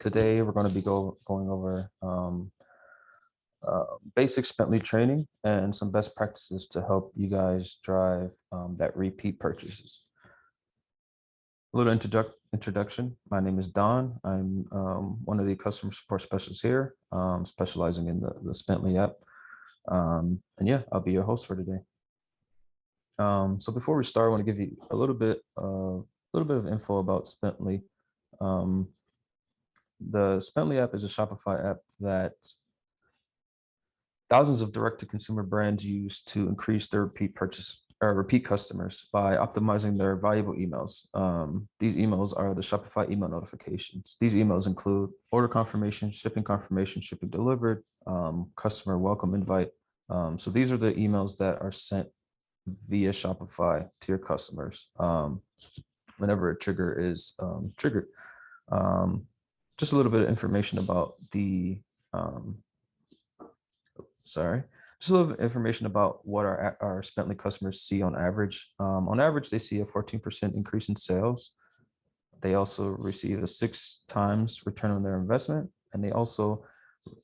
Today we're going to be going over basic Spently training and some best practices to help you guys drive that repeat purchases. A little introduction. My name is Don. I'm one of the customer support specialists here, specializing in the Spently app. And yeah, I'll be your host for today. So before we start, I want to give you a little bit of info about Spently. The Spently app is a Shopify app that thousands of direct-to-consumer brands use to increase their repeat customers by optimizing their valuable emails. These emails are the Shopify email notifications. These emails include order confirmation, shipping delivered, customer welcome invite. So these are the emails that are sent via Shopify to your customers whenever a trigger is triggered. Just a little bit of information about just a little bit of information about what our Spently customers see on average. On average, they see a 14% increase in sales. They also receive a 6 times return on their investment, and they also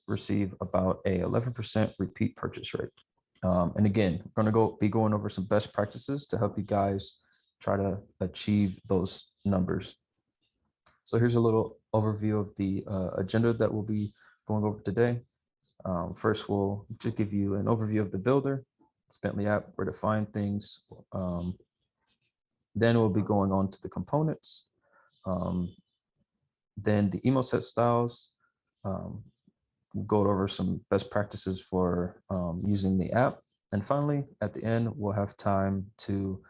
receive about a 11% repeat purchase rate. And again, we're going to be going over some best practices to help you guys try to achieve those numbers. So here's a little overview of the agenda that we'll be going over today. First, we'll just give you an overview of the builder, Spently app, where to find things. Then we'll be going on to the components. Then the email set styles. We'll go over some best practices for using the app. And finally, at the end, we'll have time to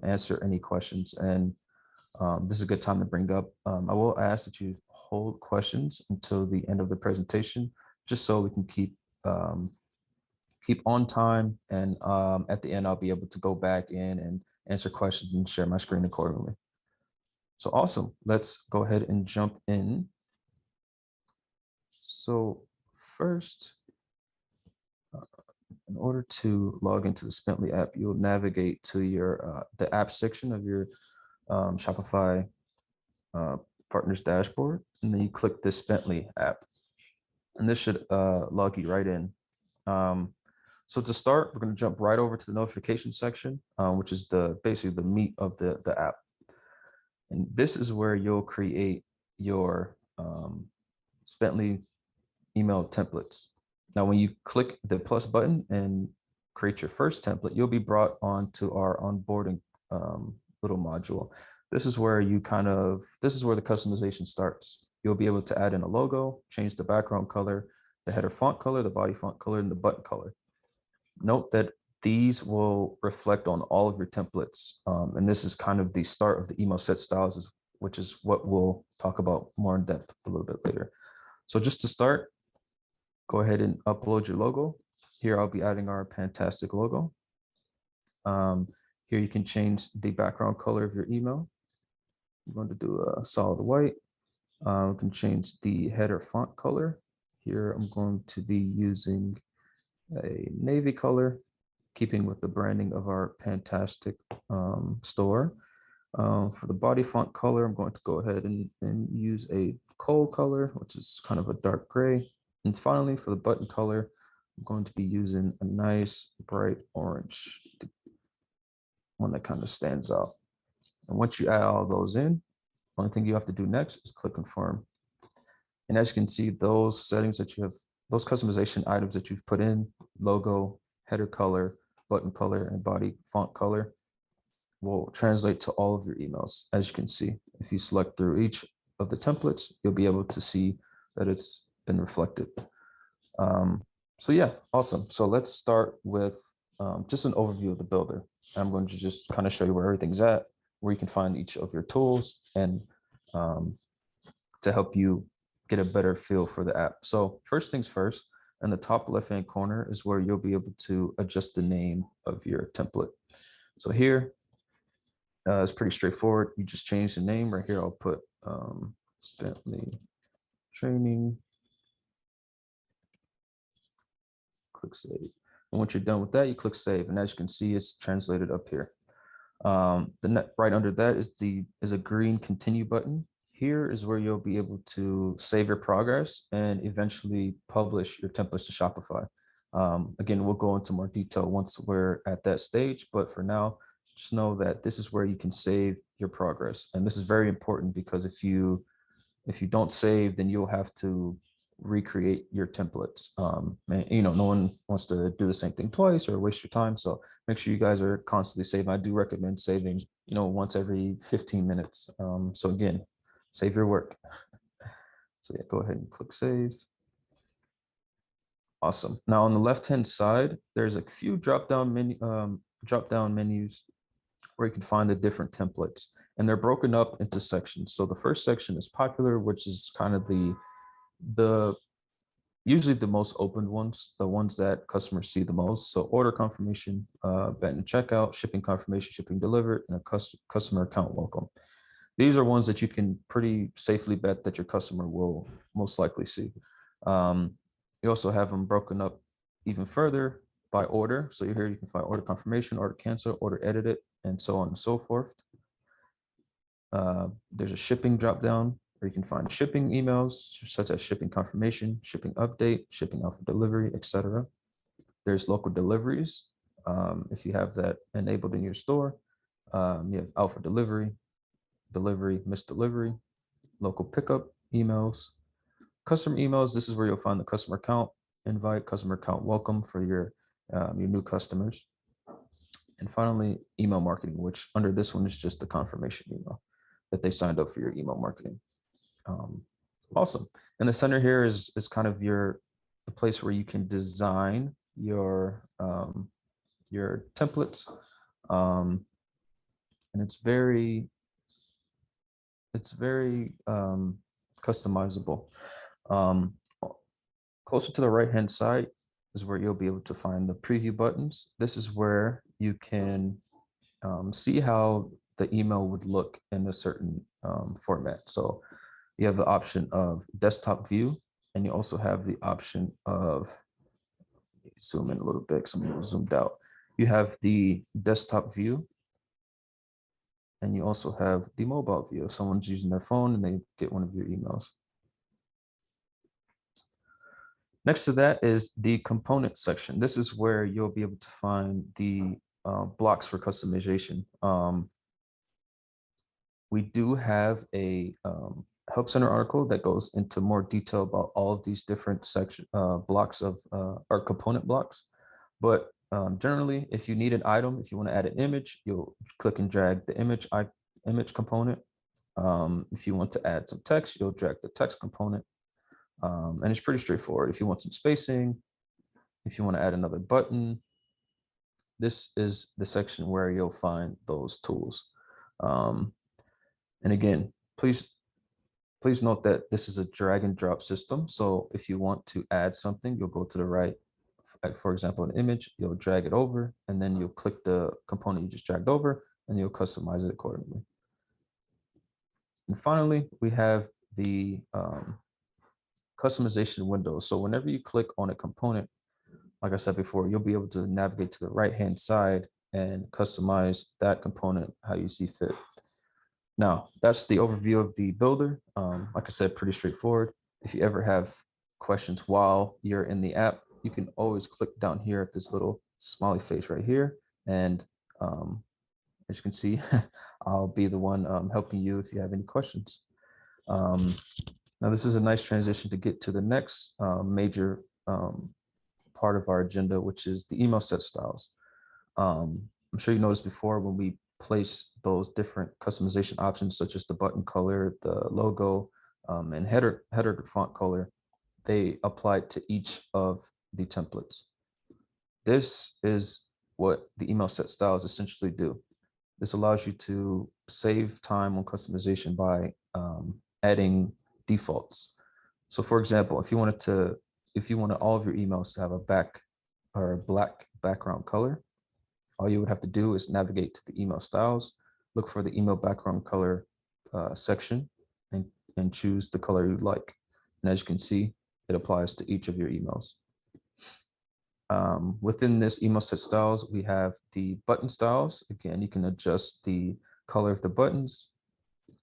answer any questions. And this is a good time to bring up. I will ask that you hold questions until the end of the presentation, just so we can keep on time. And at the end, I'll be able to go back in and answer questions and share my screen accordingly. So awesome. Let's go ahead and jump in. So first, in order to log into the Spently app, you'll navigate to your the app section of your Shopify partners dashboard, and then you click the Spently app. And this should log you right in. So to start, we're going to jump right over to the notification section, which is basically the meat of the app. And this is where you'll create your Spently email templates. Now, when you click the plus button and create your first template, you'll be brought onto our onboarding little module. This is where the customization starts. You'll be able to add in a logo, change the background color, the header font color, the body font color, and the button color. Note that these will reflect on all of your templates. And this is kind of the start of the email set styles, which is what we'll talk about more in depth a little bit later. So just to start, go ahead and upload your logo. Here, I'll be adding our fantastic logo. Here, you can change the background color of your email. I'm going to do a solid white. We can change the header font color. Here, I'm going to be using a navy color, keeping with the branding of our fantastic store. For the body font color, I'm going to go ahead and use a coal color, which is kind of a dark gray. And finally, for the button color, I'm going to be using a nice bright orange, one that kind of stands out. And once you add all those in, only thing you have to do next is click confirm. And as you can see, those settings that you have, those customization items that you've put in, logo, header color, button color, and body font color, will translate to all of your emails. As you can see, if you select through each of the templates, you'll be able to see that it's been reflected. So yeah, awesome. So let's start with just an overview of the builder. I'm going to just kind of show you where everything's at, where you can find each of your tools, and to help you get a better feel for the app. So first things first, in the top left-hand corner is where you'll be able to adjust the name of your template. So here, it's pretty straightforward. You just change the name. Right here, I'll put Spently Training. Click save. And once you're done with that, you click save. And as you can see, it's translated up here. Right under that is a green continue button. here is where you'll be able to save your progress and eventually publish your templates to Shopify. Again, we'll go into more detail once we're at that stage, but for now, just know that this is where you can save your progress. And this is very important because if you don't save, then you'll have to recreate your templates. And, no one wants to do the same thing twice or waste your time. So make sure you guys are constantly saving. I do recommend saving, once every 15 minutes. So again, save your work. So yeah, go ahead and click save. Awesome. Now on the left-hand side, there's a few drop-down menus where you can find the different templates, and they're broken up into sections. So the first section is popular, which is kind of the usually the most opened ones, the ones that customers see the most. So order confirmation, button checkout, shipping confirmation, shipping delivered, and a customer account welcome. These are ones that you can pretty safely bet that your customer will most likely see. You also have them broken up even further by order. So here you can find order confirmation, order cancel, order edited, and so on and so forth. There's a shipping dropdown where you can find shipping emails, such as shipping confirmation, shipping update, shipping out for delivery, etc. There's local deliveries. If you have that enabled in your store, you have out for delivery, missed delivery, local pickup emails, customer emails. This is where you'll find the customer account invite, customer account welcome for your new customers. And finally, email marketing, which under this one is just the confirmation email that they signed up for your email marketing. Awesome. And the center here is kind of the place where you can design your templates. And it's very customizable. Closer to the right-hand side is where you'll be able to find the preview buttons. This is where you can see how the email would look in a certain format. So you have the option of desktop view, and you also have the option of, zoom in a little bit because I'm zoomed out. You have the desktop view, and you also have the mobile view. If someone's using their phone and they get one of your emails. Next to that is the component section. This is where you'll be able to find the blocks for customization. We do have a Help Center article that goes into more detail about all of these different blocks of or component blocks. But generally, if you need an item, if you want to add an image, you'll click and drag the image component. If you want to add some text, you'll drag the text component. And it's pretty straightforward. If you want some spacing, if you want to add another button, this is the section where you'll find those tools. And again, please note that this is a drag and drop system. So if you want to add something, you'll go to the right. For example, an image, you'll drag it over, and then you'll click the component you just dragged over, and you'll customize it accordingly. And finally, we have the customization window. So whenever you click on a component, like I said before, you'll be able to navigate to the right-hand side and customize that component how you see fit. Now, that's the overview of the builder. Like I said, pretty straightforward. If you ever have questions while you're in the app, you can always click down here at this little smiley face right here. And as you can see, I'll be the one helping you if you have any questions. Now, this is a nice transition to get to the next major part of our agenda, which is the email set styles. I'm sure you noticed before when we place those different customization options, such as the button color, the logo, and header font color, they apply to each of the templates. This is what the email set styles essentially do. This allows you to save time on customization by adding defaults. So for example, if you wanted all of your emails to have a black background color, all you would have to do is navigate to the email styles, look for the email background color section, and choose the color you'd like. And as you can see, it applies to each of your emails. Within this email set styles, we have the button styles. Again, you can adjust the color of the buttons.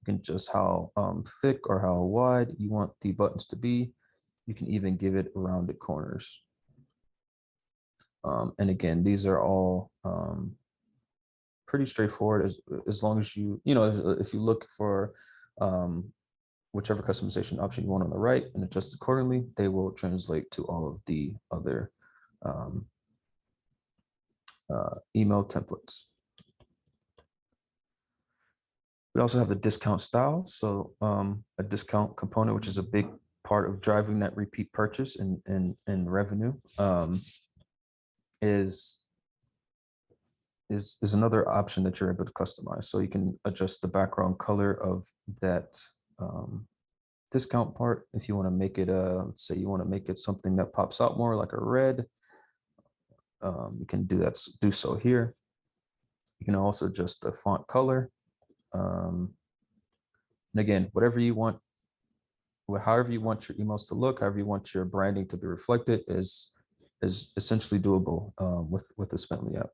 can adjust how thick or how wide you want the buttons to be. You can even give it rounded corners. And again, these are all pretty straightforward as long as you know, if you look for whichever customization option you want on the right and adjust accordingly, they will translate to all of the other email templates. We also have the discount style. So a discount component, which is a big part of driving that repeat purchase and revenue, is another option that you're able to customize. So you can adjust the background color of that discount part. If you want to make it let's say you want to make it something that pops out more like a red, you can do so here. You can also adjust the font color. And again, whatever you want, however you want your emails to look, however you want your branding to be reflected is essentially doable with the Spently app.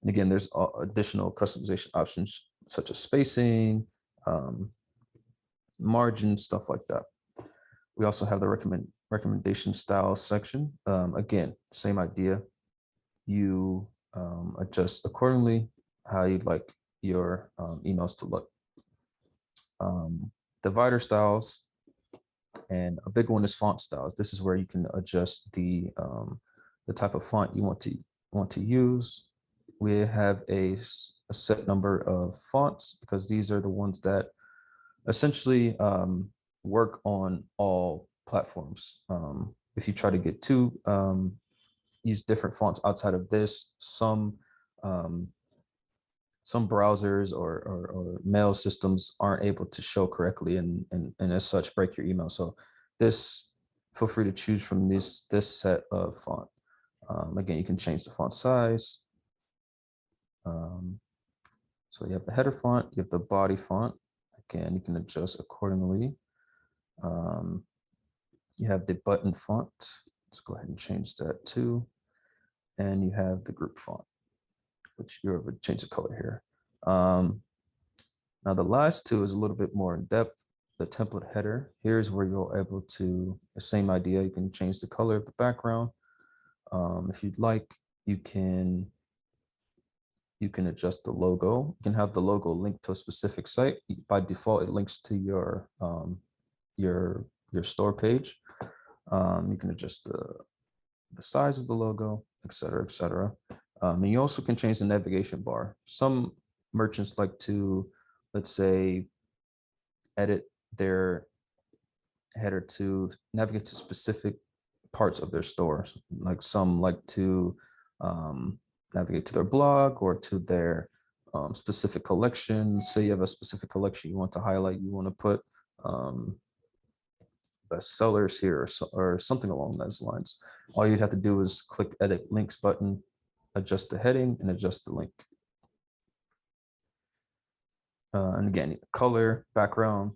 And again, there's additional customization options such as spacing, margin, stuff like that. We also have the recommendation style section. Again, same idea. You adjust accordingly how you'd like your emails to look. Divider styles, and a big one is font styles. This is where you can adjust the type of font you want to use. We have a set number of fonts because these are the ones that essentially work on all platforms. If you try to get use different fonts outside of this, some browsers or mail systems aren't able to show correctly and as such break your email. So feel free to choose from this set of font. Again, you can change the font size. So you have the header font, you have the body font. Again, you can adjust accordingly. You have the button font. Let's go ahead and change that too. And you have the group font, which you're able to change the color here. Now the last two is a little bit more in depth. The template header, here's where you're able to, the same idea, you can change the color of the background. If you'd like, you can adjust the logo. You can have the logo linked to a specific site. By default, it links to your store page. You can adjust the size of the logo, et cetera, et cetera. And you also can change the navigation bar. Some merchants like to, let's say, edit their header to navigate to specific parts of their stores. Like some like to navigate to their blog or to their specific collection. Say you have a specific collection you want to highlight, you want to put best sellers here or something along those lines. All you'd have to do is click edit links button, adjust the heading and adjust the link. And again, color, background,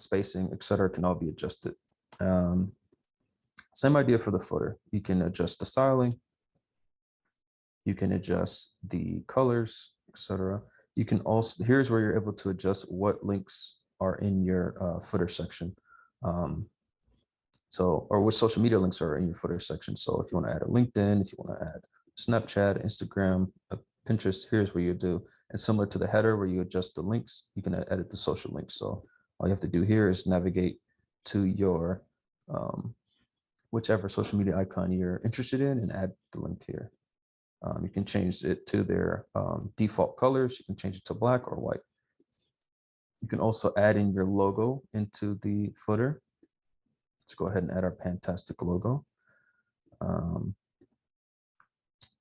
spacing, etc. can all be adjusted. Same idea for the footer. You can adjust the styling. You can adjust the colors, etc. You can also, here's where you're able to adjust what links are in your footer section. Or which social media links are in your footer section. So if you want to add a LinkedIn, if you want to add Snapchat, Instagram, Pinterest, here's where you do. And similar to the header where you adjust the links, you can edit the social links. So all you have to do here is navigate to your whichever social media icon you're interested in and add the link here. You can change it to their default colors. You can change it to black or white. You can also add in your logo into the footer. Let's go ahead and add our fantastic logo. And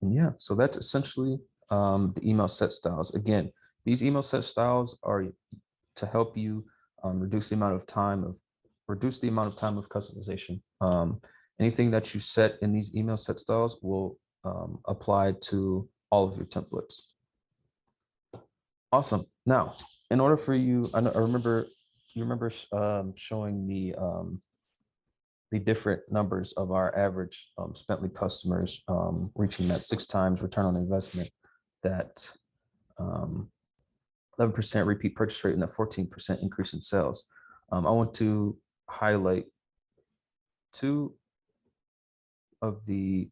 yeah, so that's essentially the email set styles. Again, these email set styles are to help you reduce the amount of time of customization. Anything that you set in these email set styles will apply to all of your templates. Awesome. Now, in order for you, I remember showing the different numbers of our average Spently customers reaching that 6 times return on investment that 11% repeat purchase rate, and a 14% increase in sales. I want to highlight two of the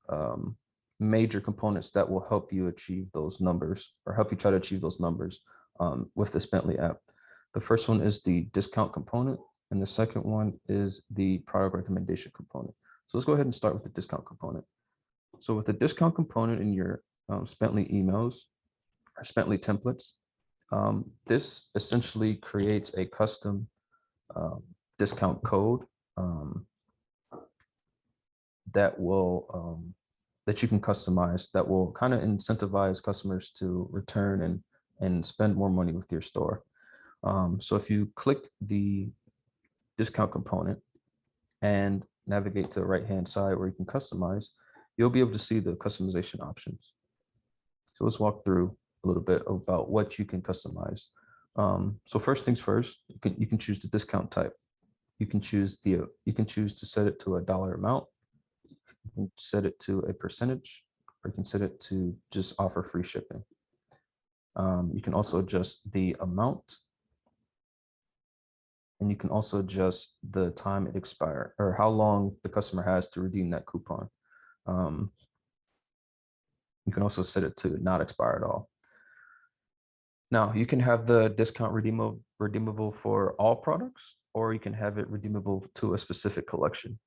major components that will help you achieve those numbers, or help you try to achieve those numbers with the Spently app. The first one is the discount component, and the second one is the product recommendation component. So let's go ahead and start with the discount component. So with the discount component in your Spently emails or Spently templates, this essentially creates a custom discount code that will that you can customize, that will kind of incentivize customers to return and spend more money with your store. So if you click the discount component and navigate to the right-hand side where you can customize, you'll be able to see the customization options. So let's walk through a little bit about what you can customize. So first things first, you can choose the discount type. You can choose to set it to a dollar amount. You can set it to a percentage, or you can set it to just offer free shipping. You can also adjust the amount, and you can also adjust the time it expires, or how long the customer has to redeem that coupon. You can also set it to not expire at all. Now, you can have the discount redeemable for all products, or you can have it redeemable to a specific collection.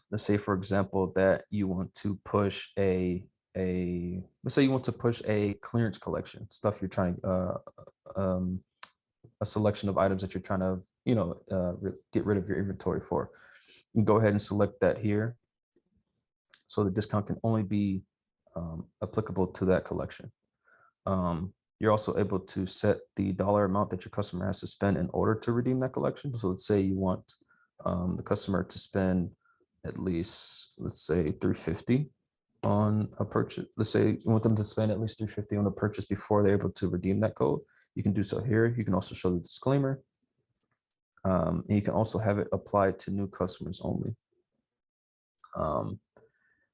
Let's say, for example, that you want to push let's say you want to push a clearance collection, stuff you're trying, a selection of items that you're trying to, get rid of your inventory for. You can go ahead and select that here. So the discount can only be applicable to that collection. You're also able to set the dollar amount that your customer has to spend in order to redeem that collection. So let's say you want the customer to spend at least, let's say, $350 on a purchase. Let's say you want them to spend at least $350 on a purchase before they're able to redeem that code. You can do so here. You can also show the disclaimer. And you can also have it applied to new customers only.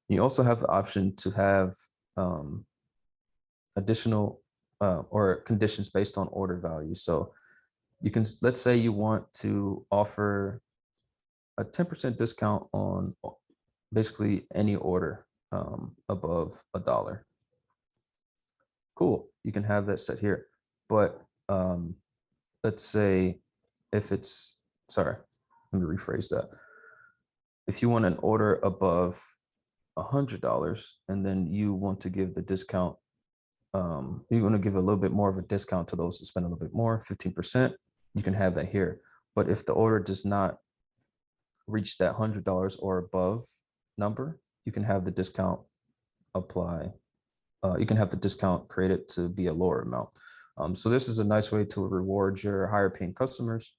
You also have the option to have additional or conditions based on order value. So you can, let's say you want to offer a 10% discount on basically any order above $1. Cool, you can have that set here. But let's say if it's, sorry, let me rephrase that. If you want an order above $100 and then you want to give the discount, you want to give a little bit more of a discount to those to spend a little bit more, 15%, you can have that here. But if the order does not reach that $100 or above number, you can have the discount apply. You can have the discount created to be a lower amount. So this is a nice way to reward your higher paying customers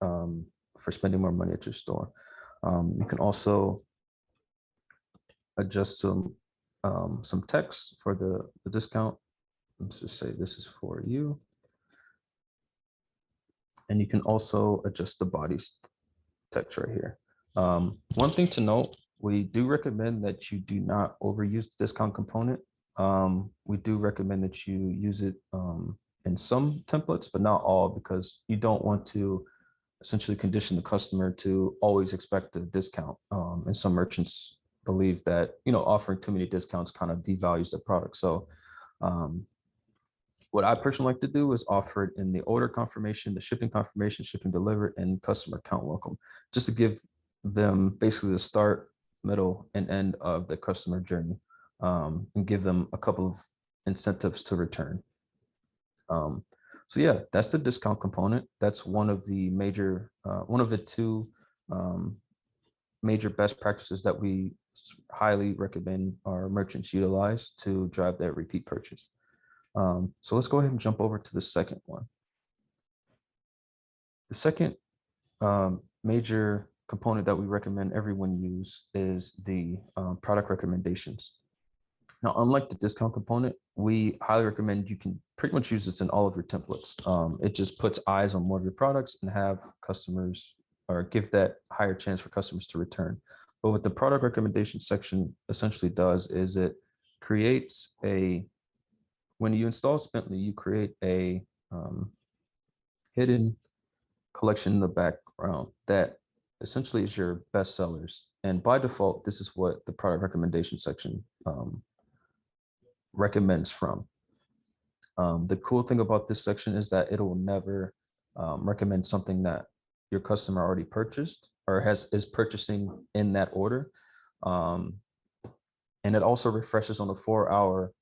for spending more money at your store. You can also adjust some text for the discount. Let's just say this is for you. And you can also adjust the body text right here. One thing to note, we do recommend that you do not overuse the discount component. We do recommend that you use it in some templates, but not all, because you don't want to essentially condition the customer to always expect a discount. And some merchants believe that, offering too many discounts kind of devalues the product. So what I personally like to do is offer it in the order confirmation, the shipping confirmation, shipping delivered, and customer account welcome, just to give them basically the start, middle, and end of the customer journey, and give them a couple of incentives to return. So yeah, that's the discount component. That's one of the major, one of the two major best practices that we highly recommend our merchants utilize to drive their repeat purchase. So let's go ahead and jump over to the second one. The second major component that we recommend everyone use is the product recommendations. Now, unlike the discount component, we highly recommend you can pretty much use this in all of your templates. It just puts eyes on more of your products and have customers, or give that higher chance for customers to return. But what the product recommendation section essentially does is it creates a when you install Spently, you create a hidden collection in the background that essentially is your best sellers. And by default, this is what the product recommendation section recommends from. The cool thing about this section is that it will never recommend something that your customer already purchased or is purchasing in that order. And it also refreshes on a 4-hour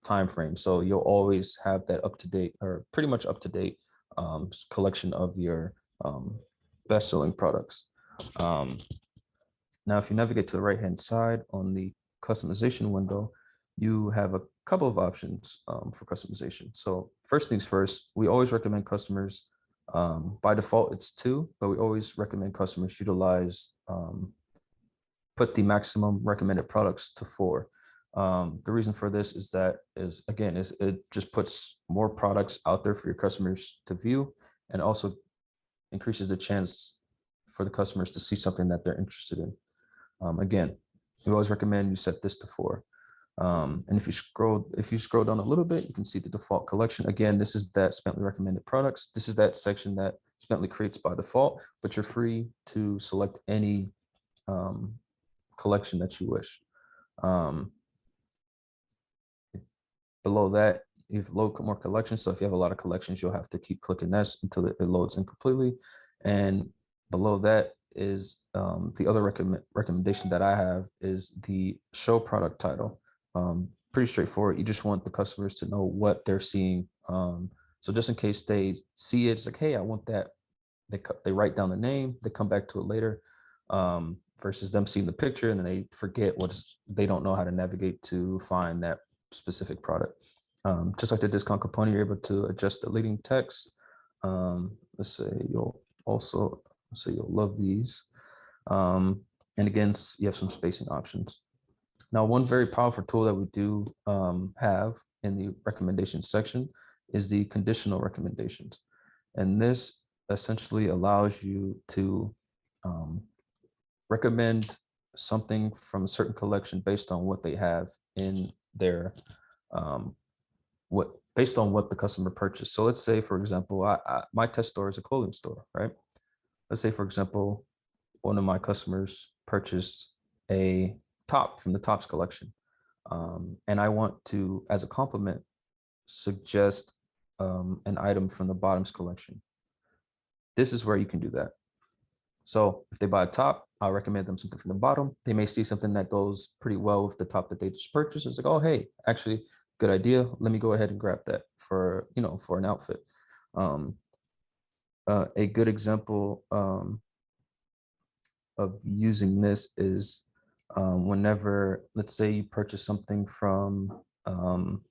time frame. So you'll always have that up to date or pretty much up to date collection of your best-selling products. Now, if you navigate to the right-hand side on the customization window, you have a couple of options for customization. So first things first, we always recommend customers, by default, it's 2, but we always recommend customers utilize, put the maximum recommended products to 4. The reason for this is that it just puts more products out there for your customers to view, and also increases the chance for the customers to see something that they're interested in. Again, we always recommend you set this to 4. And if you scroll down a little bit, you can see the default collection. Again, this is that Spently recommended products. This is that section that Spently creates by default, but you're free to select any collection that you wish. Below that, you have load more collections. So if you have a lot of collections, you'll have to keep clicking this until it loads in completely. And below that is the other recommendation that I have is the show product title. Pretty straightforward. You just want the customers to know what they're seeing. So just in case they see it, it's like, hey, I want that. They write down the name, they come back to it later, versus them seeing the picture and then they forget they don't know how to navigate to find that specific product. Just like the discount component, you're able to adjust the leading text. Let's say you'll love these. And again, you have some spacing options. Now, one very powerful tool that we do have in the recommendation section is the conditional recommendations. And this essentially allows you to recommend something from a certain collection based on what they have in their, based on what the customer purchased. So let's say, for example, my test store is a clothing store, right? Let's say, for example, one of my customers purchased a top from the tops collection. And I want to, as a compliment, suggest an item from the bottoms collection. This is where you can do that. So if they buy a top, I'll recommend them something from the bottom. They may see something that goes pretty well with the top that they just purchased. It's like, oh, hey, actually, good idea. Let me go ahead and grab that for an outfit. A good example of using this is whenever, let's say you purchase something from, I don't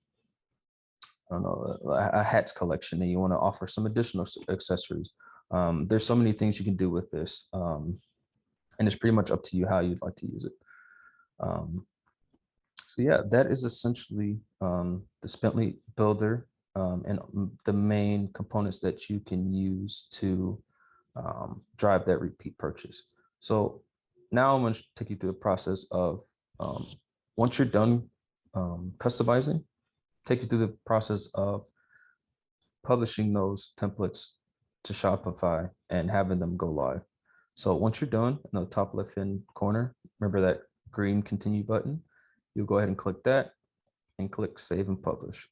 know, a hats collection and you want to offer some additional accessories. There's so many things you can do with this. And it's pretty much up to you how you'd like to use it. So yeah, that is essentially the Spently builder and the main components that you can use to drive that repeat purchase. So now I'm going to take you through the process of once you're done customizing, take you through the process of publishing those templates to Shopify and having them go live. So once you're done, in the top left-hand corner, remember that green continue button. You'll go ahead and click that and click save and publish.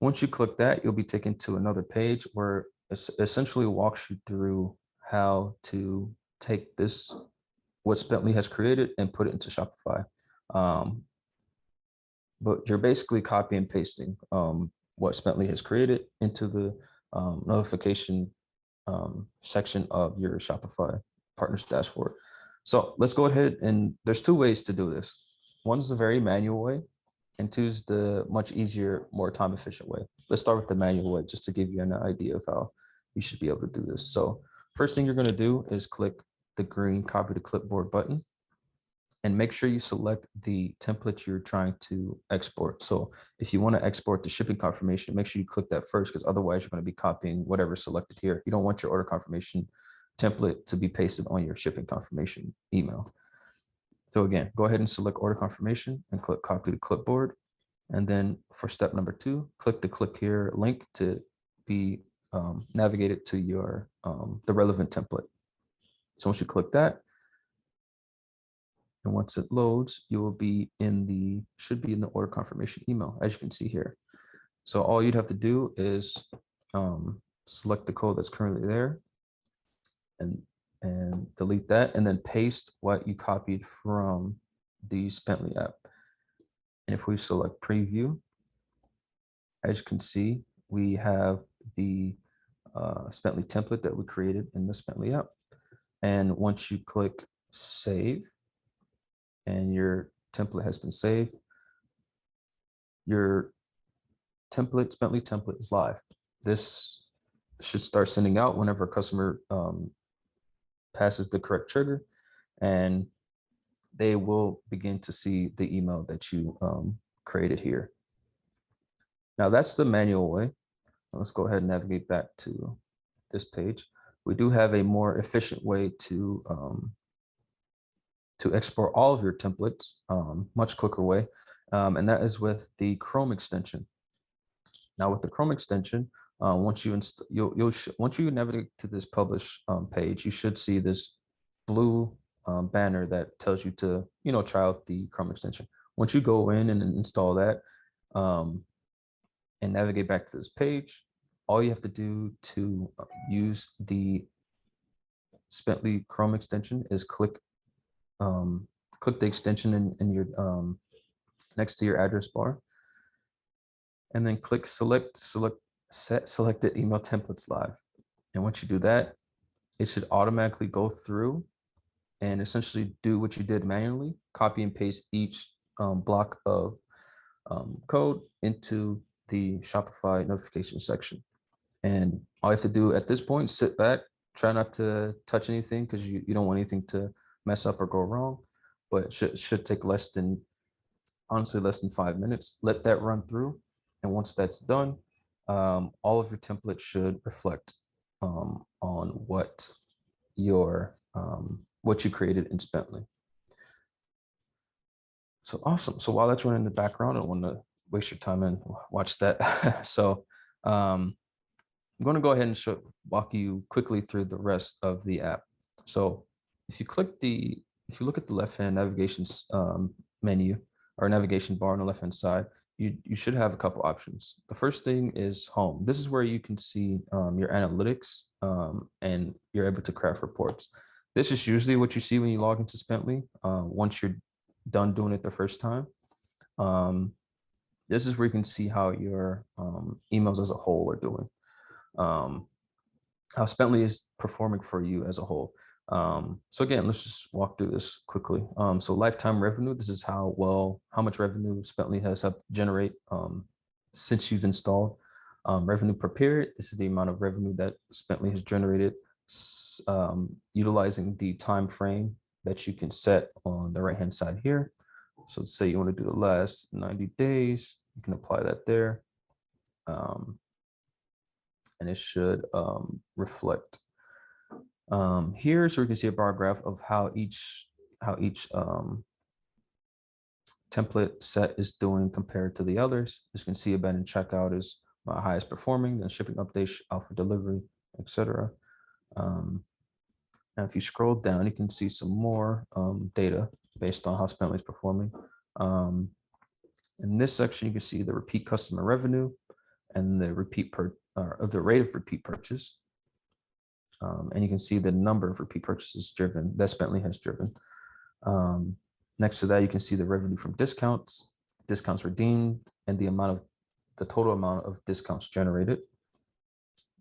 Once you click that, you'll be taken to another page where it essentially walks you through how to take this, what Spently has created, and put it into Shopify. But you're basically copy and pasting what Spently has created into the notification section of your Shopify partners dashboard. So let's go ahead, and there's 2 ways to do this. One is the very manual way, and 2 is the much easier, more time efficient way. Let's start with the manual way just to give you an idea of how you should be able to do this. So first thing you're going to do is click the green copy to clipboard button and make sure you select the template you're trying to export. So if you want to export the shipping confirmation, make sure you click that first, because otherwise you're going to be copying whatever's selected here. You don't want your order confirmation template to be pasted on your shipping confirmation email. So again, go ahead and select order confirmation and click copy to clipboard. And then for step number 2, click the click here link to be navigated to your the relevant template. So once you click that, and once it loads, you will be in the should be in the order confirmation email, as you can see here. So all you'd have to do is select the code that's currently there and delete that, and then paste what you copied from the Spently app. And if we select preview, as you can see, we have the Spently template that we created in the Spently app. And once you click save and your template has been saved, your template, Spently template is live. This should start sending out whenever a customer passes the correct trigger, and they will begin to see the email that you created here. Now that's the manual way. Let's go ahead and navigate back to this page. We do have a more efficient way to export all of your templates, much quicker way, and that is with the Chrome extension. Now with the Chrome extension, once you once you navigate to this publish page, you should see this blue banner that tells you to try out the Chrome extension. Once you go in and install that and navigate back to this page, all you have to do to use the Spently Chrome extension is click the extension in your next to your address bar, and then click set selected email templates live. And once you do that, it should automatically go through and essentially do what you did manually, copy and paste each block of code into the Shopify notification section. And all you have to do at this point, sit back, try not to touch anything because you don't want anything to mess up or go wrong, but it should take honestly less than 5 minutes. Let that run through. And once that's done, all of your templates should reflect on what you created in Spently. So awesome. So while that's running in the background, I don't want to waste your time and watch that. So I'm going to go ahead and walk you quickly through the rest of the app. So if you look at the left-hand navigation menu or navigation bar on the left-hand side, you should have a couple options. The first thing is home. This is where you can see your analytics and you're able to craft reports. This is usually what you see when you log into Spently once you're done doing it the first time. This is where you can see how your emails as a whole are doing. How Spently is performing for you as a whole. So again, let's just walk through this quickly. So lifetime revenue, this is how much revenue Spently has helped generate since you've installed. Revenue per period, this is the amount of revenue that Spently has generated utilizing the time frame that you can set on the right-hand side here. So let's say you want to do the last 90 days, you can apply that there. And it should reflect. Here, so we can see a bar graph of how each template set is doing compared to the others. As you can see, abandoned checkout is my highest performing, then shipping update, alpha delivery, etc. And if you scroll down, you can see some more data based on how Spently is performing. In this section, you can see the repeat customer revenue and the the rate of repeat purchase. And you can see the number of repeat purchases driven that Spently has driven. Next to that, you can see the revenue from discounts redeemed, and the total amount of discounts generated.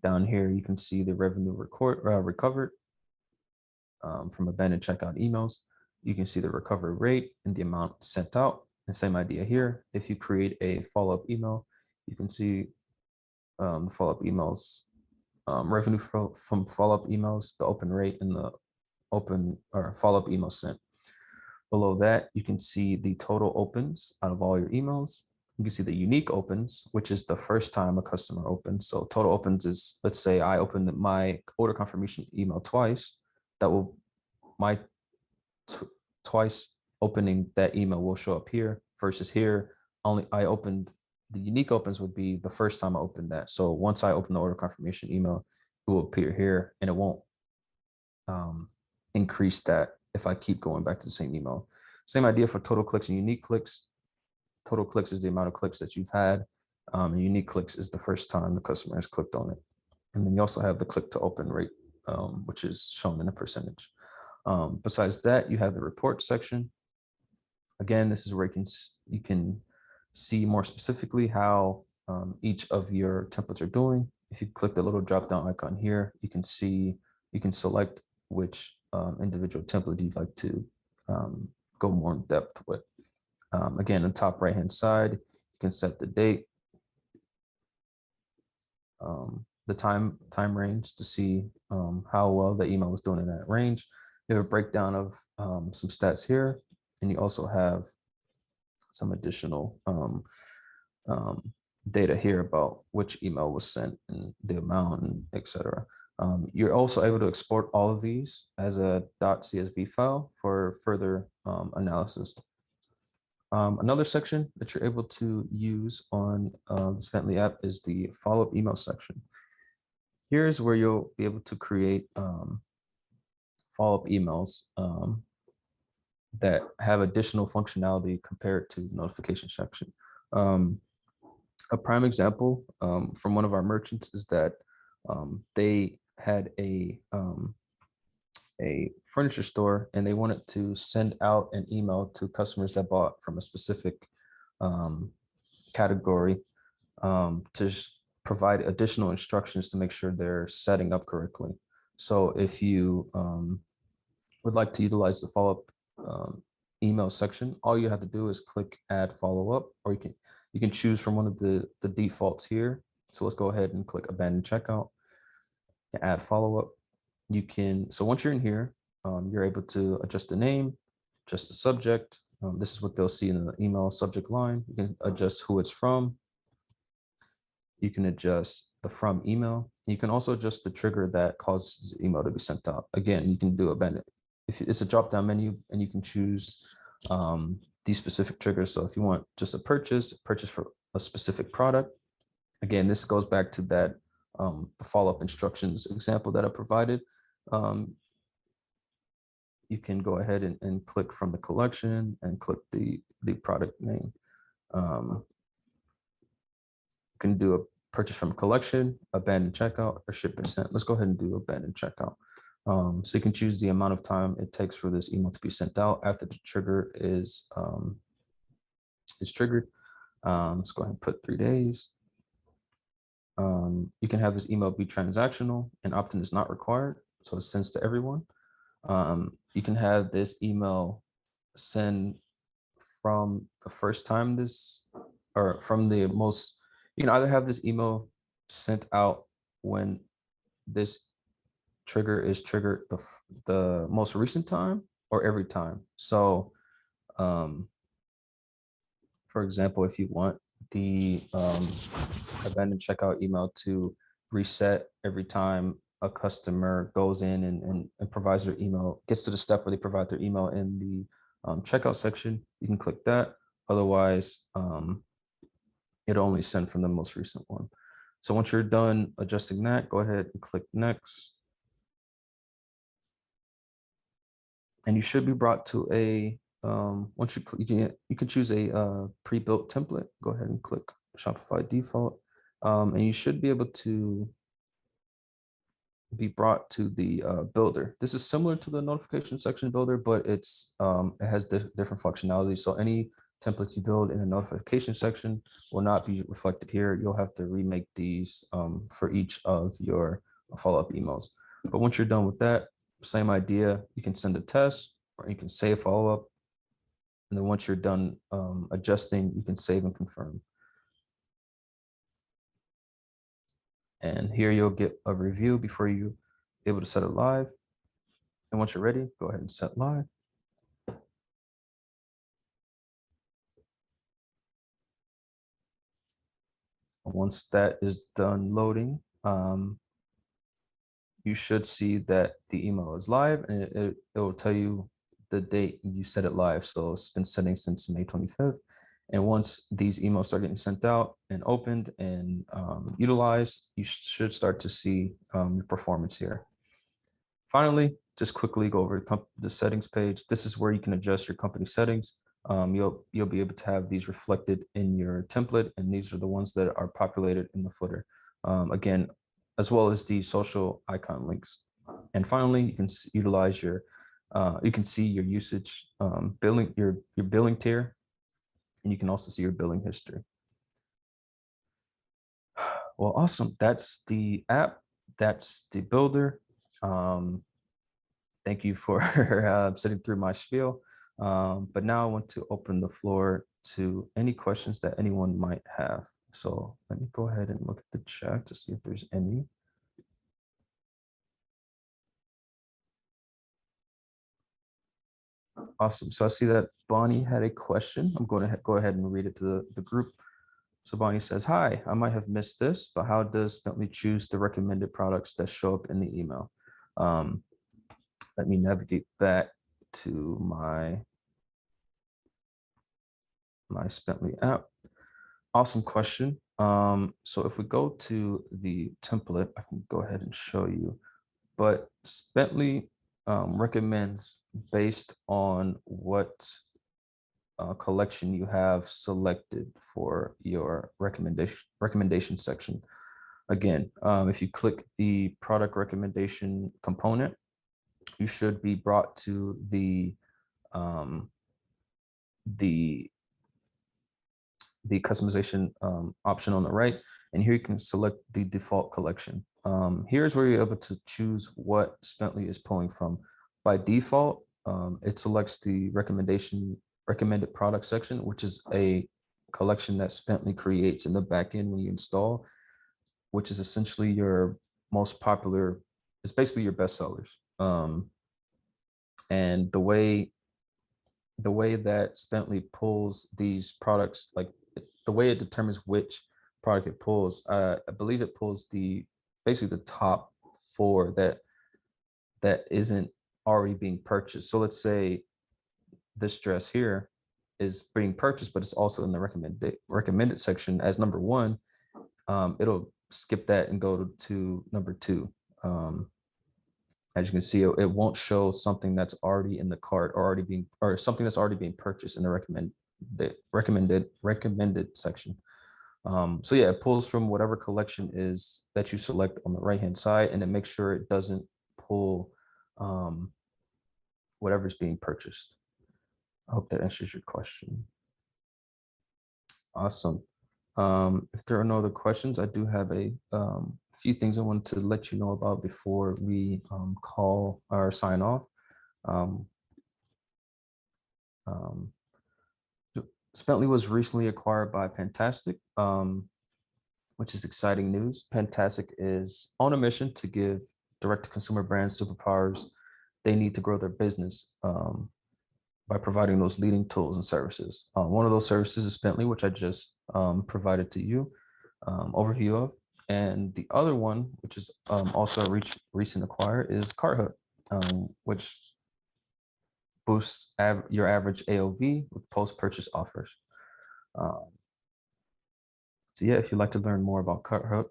Down here, you can see the revenue recovered from abandoned checkout emails. You can see the recovery rate and the amount sent out. The same idea here. If you create a follow-up email, you can see the follow-up emails, revenue from follow-up emails, the open rate, and the open or follow-up emails sent. Below that, you can see the total opens out of all your emails. You can see the unique opens, which is the first time a customer opens. So total opens is, let's say I opened my order confirmation email twice. That will twice opening that email will show up here versus here. Only I opened the unique opens would be the first time I opened that. So once I open the order confirmation email, it will appear here and it won't increase that if I keep going back to the same email. Same idea for total clicks and unique clicks. Total clicks is the amount of clicks that you've had. And unique clicks is the first time the customer has clicked on it. And then you also have the click to open rate, which is shown in a percentage. Besides that, you have the report section. Again, this is where you can see more specifically how each of your templates are doing. If you click the little drop down icon here, you can see, you can select which individual template you'd like to go more in depth with. Again, on the top right hand side, you can set the date, the time range to see how well the email was doing in that range. You have a breakdown of some stats here, and you also have some additional data here about which email was sent and the amount and etc. You're also able to export all of these as a .csv file for further analysis. Another section that you're able to use on the Spently app is the follow-up email section. Here's where you'll be able to create follow-up emails that have additional functionality compared to the notification section. A prime example from one of our merchants is that they had a furniture store and they wanted to send out an email to customers that bought from a specific category to provide additional instructions to make sure they're setting up correctly. So if you would like to utilize the follow-up email section, all you have to do is click add follow-up, or you can choose from one of the defaults here. So let's go ahead and click abandon checkout, add follow-up. You can, so once you're in here, you're able to adjust the name, adjust the subject. This is what they'll see in the email subject line. You can adjust who it's from. You can adjust the from email. You can also adjust the trigger that causes the email to be sent out. Again, you can do abandon. If it's a drop-down menu, and you can choose these specific triggers. So if you want just a purchase for a specific product, again, this goes back to that the follow-up instructions example that I provided. You can go ahead and click from the collection and click the product name. You can do a purchase from collection, abandoned checkout, or ship and sent. Let's go ahead and do abandoned checkout. So you can choose the amount of time it takes for this email to be sent out after the trigger is triggered. Let's go ahead and put 3 days. You can have this email be transactional, and opt-in is not required, so it sends to everyone. You can have this email send from the first time this, or from the most, you can either have this email sent out when this trigger is triggered the most recent time or every time. So for example, if you want the abandoned checkout email to reset every time a customer goes in and provides their email, gets to the step where they provide their email in the checkout section, you can click that. Otherwise, it'll only send from the most recent one. So once you're done adjusting that, go ahead and click next. And you should be brought to a, once you can choose a pre-built template. Go ahead and click Shopify default. And you should be able to be brought to the builder. This is similar to the notification section builder, but it has different functionality. So any templates you build in the notification section will not be reflected here. You'll have to remake these for each of your follow-up emails. But once you're done with that, same idea, you can send a test or you can save follow-up. And then once you're done adjusting, you can save and confirm. And here you'll get a review before you're able to set it live. And once you're ready, go ahead and set live. Once that is done loading, you should see that the email is live, and it will tell you the date you set it live. So it's been setting since May 25th. And once these emails start getting sent out and opened and utilized, you should start to see your performance here. Finally, just quickly go over the settings page. This is where you can adjust your company settings. You'll be able to have these reflected in your template, and these are the ones that are populated in the footer. Again, as well as the social icon links. And finally, you can utilize your, you can see your usage, billing, your billing tier, and you can also see your billing history. Well, awesome. That's the app. That's the builder. Thank you for sitting through my spiel. But now I want to open the floor to any questions that anyone might have. So let me go ahead and look at the chat to see if there's any. Awesome. So I see that Bonnie had a question. I'm going to go ahead and read it to the group. So Bonnie says, hi, I might have missed this, but how does Bentley choose the recommended products that show up in the email? Let me navigate back to my Bentley app. Awesome question. So if we go to the template, I can go ahead and show you, but Bentley recommends based on what collection you have selected for your recommendation section. Again, if you click the product recommendation component, you should be brought to the customization option on the right, and here you can select the default collection. Here's where you're able to choose what Bentley is pulling from. By default, it selects the recommended product section, which is a collection that Bentley creates in the backend when you install, which is essentially your most popular, it's basically your best sellers. And the way that Bentley pulls these products, like the way it determines which product it pulls, I believe it pulls basically the top 4 that isn't already being purchased. So let's say this dress here is being purchased, but it's also in the recommended section as number 1. It'll skip that and go to number 2. As you can see, it won't show something that's already in the cart or something that's already being purchased in the recommended section. So yeah, it pulls from whatever collection is that you select on the right hand side, and it makes sure it doesn't pull whatever's being purchased. I hope that answers your question. Awesome. If there are no other questions, I do have a few things I wanted to let you know about before we call or sign off. Bentley was recently acquired by Fantastic, which is exciting news. Fantastic is on a mission to give direct-to-consumer brands superpowers they need to grow their business by providing those leading tools and services. One of those services is Bentley, which I just provided to you overview of. And the other one, which is also a recent acquire, is CartHub, which boosts your average AOV with post-purchase offers. So yeah, if you'd like to learn more about CartHub,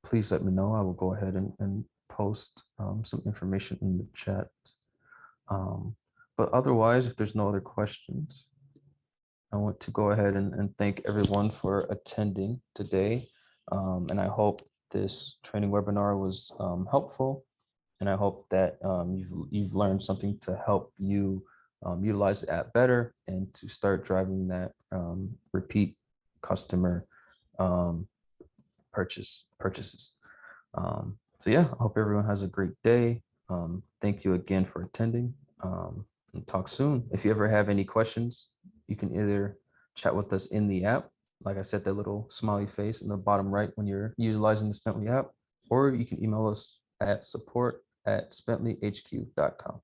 please let me know. I will go ahead and post some information in the chat. But otherwise, if there's no other questions, I want to go ahead and thank everyone for attending today. And I hope this training webinar was helpful. And I hope that you've learned something to help you utilize the app better and to start driving that repeat customer purchases. So yeah, I hope everyone has a great day. Thank you again for attending, and talk soon. If you ever have any questions, you can either chat with us in the app, like I said, that little smiley face in the bottom right when you're utilizing the Bentley app, or you can email us at support@bentleyhq.com.